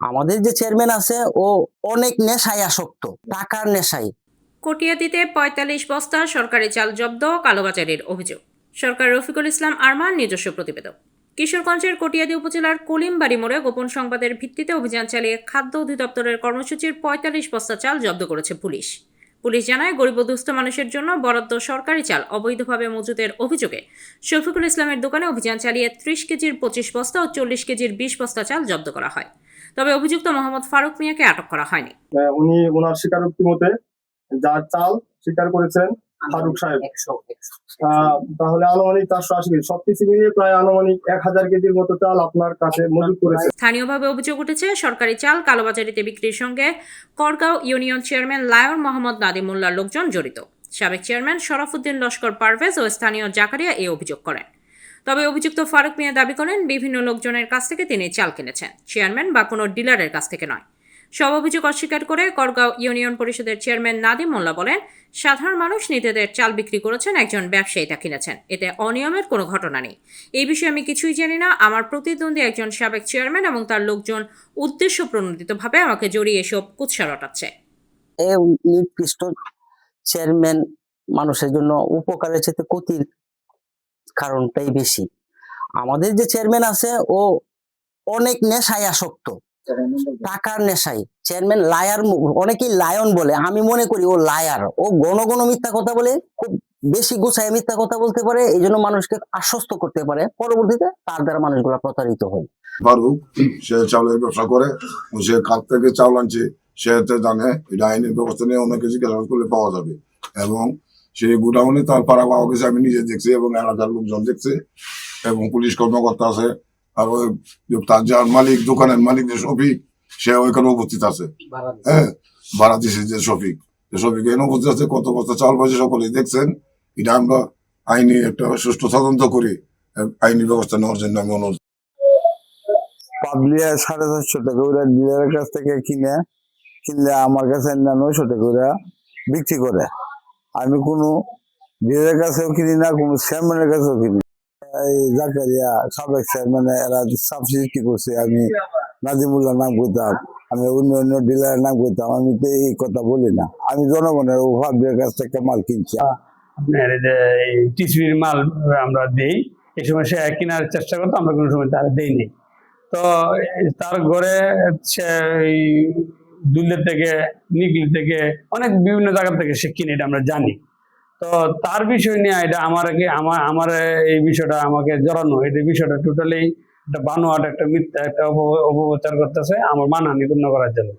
আমাদের যে চেয়ারম্যান আছে ও অনেক নেশায় আসক্ত, টাকার নেশায়। কটিয়াদীতে ৪৫ বস্তা সরকারি চাল জব্দ, কালোবাজারের অভিযোগ। সরকার রফিকুল ইসলাম আরমান নিজস্ব প্রতিবেদক। কিশোরগঞ্জের কটিয়াদী উপজেলার কলিমবাড়ি মোড়ে গোপন সংবাদের ভিত্তিতে অভিযান চালিয়ে খাদ্য অধিদপ্তরের কর্মসূচির ৪৫ বস্তা চাল জব্দ করেছে পুলিশ। পুলিশ জানায়, গরিব ও দুস্থ মানুষের জন্য বরাদ্দ সরকারি চাল অবৈধভাবে মজুদের অভিযোগে শফিকুল ইসলামের দোকানে অভিযান চালিয়ে ৩০ কেজির ২৫ বস্তা ও ৪০ কেজির ২০ বস্তা চাল জব্দ করা হয়। তবে অভিযুক্ত মোহাম্মদ ফারুক মিয়াকে আটক করা হয়নি। উনি ওনার স্বীকারোক্তি মতে যার চাল স্বীকার করেছেন ফারুক সাহেব, তাহলে আনুমানিক ৪৮০ কেজি, সবকিছু মিলিয়ে প্রায় আনুমানিক ১০০০ কেজির মতো চাল আপনার কাছে মজুত করেছে। স্থানীয়ভাবে অভিযোগ উঠেছে, সরকারি চাল কালোবাজারিতে বিক্রির সঙ্গে Korgaon union chairman Lion Mohammad Nadim মোল্লার লোকজন জড়িত। সাবেক চেয়ারম্যান শরাফুদ্দিন লস্কর পারভেজ ও স্থানীয় জাকারিয়া এই অভিযোগ করেন। তবে অভিযুক্ত ফারুক মিয়া দাবি করেন, বিভিন্ন লোকজনের কাছ থেকে তিনি চাল কিনেছেন, চেয়ারম্যান বা কোনো ডিলারের কাছ থেকে নয়। সব অভিযোগ অস্বীকার করে করগাঁও ইউনিয়ন পরিষদের চেয়ারম্যান নাদিম মোল্লা বলেন, সাধারণ মানুষ নিজেদের চাল বিক্রি করেছেন, একজন ব্যবসায়ী তা কিনেছেন, এতে অনিয়মের কোনো ঘটনা নেই। এই বিষয়ে আমি কিছুই জানি না। আমার প্রতিদ্বন্দ্বী একজন সাবেক চেয়ারম্যান এবং তার লোকজন উদ্দেশ্য প্রণোদিতভাবে আমাকে জড়িয়ে এসব কুৎসা রটাচ্ছে। এই নিকৃষ্ট চেয়ারম্যান মানুষের জন্য উপকারের চেয়ে ক্ষতির কারণটাই বেশি। আমাদের যে চেয়ারম্যান আছে ও অনেক নেশায় আসক্ত, টাকার নেশায়। চেয়ারম্যান লায়ার, অনেকেই লায়ন বলে, আমি মনে করি ও লায়ার। ও ঘন ঘন মিথ্যা কথা বলে, খুব বেশি গুছায় মিথ্যা কথা বলতে পারে, এই জন্য মানুষকে আশ্বস্ত করতে পারে, পরবর্তীতে তার দ্বারা মানুষগুলো প্রতারিত হয়। ফারুক সে চাউলের ব্যবসা করে, সে কার থেকে চাউল আনছে সে জানে, এটা আইনের ব্যবস্থা নিয়ে অনেক কিছু জিজ্ঞাসা করলে পাওয়া যাবে। এবং সেই গুডাউনে তার পাড়া পাওয়া গেছে, আমি নিজে দেখছি এবং এলাকার লোকজন দেখছে এবং পুলিশ কর্মকর্তা আছে। আর ওই তার যার মালিক, দোকানের মালিক যে শফিক, সে ওইখানে উপস্থিত আছে। হ্যাঁ, ভাড়া দিছে যে শফিক এখানে উপস্থিত আছে। কত বস্তা চাউল পাইছে সকলেই দেখছেন। এটা আমরা আইনি একটা সুষ্ঠু তদন্ত করি, আইনি ব্যবস্থা নেওয়ার জন্য আমি অনুরোধ। পাবলিয়া 450 টাকা ওরা ডিলারের কাছ থেকে কিনলে আমার কাছে 900 টাকা ওরা বিক্রি করে। আমি কোনো ডিলারের কাছেও কিনি না, কোনো চেয়ারম্যানের কাছেও কিনি। এই জাকারিয়া সাবেক চেয়ারম্যান এরা সাবসিডি করছে, আমি নাজিমুল্লাহ নাম করতাম, আমি অন্য ডিলারের নাম করতাম। আমি তো এই কথা বলি না, আমি জনগণের পাবলিকের কাছ থেকে মাল কিনছি। আপনার টিসিবির মাল আমরা দেই, এই সময় সে কেনার চেষ্টা করতো, আমরা কোনো সময় তারা দেইনি। তো তার ঘরে সে দুলের থেকে, নিগলি থেকে, অনেক বিভিন্ন জায়গা থেকে সে কিনে, এটা আমরা জানি। তো তার বিষয় নিয়ে এটা আমার এই বিষয়টা আমাকে জড়ানো, এই বিষয়টা টোটালি একটা বানোয়াট, একটা মিথ্যা, একটা অপপ্রচার করতেছে আমার মানহানি পূর্ণ করার জন্য।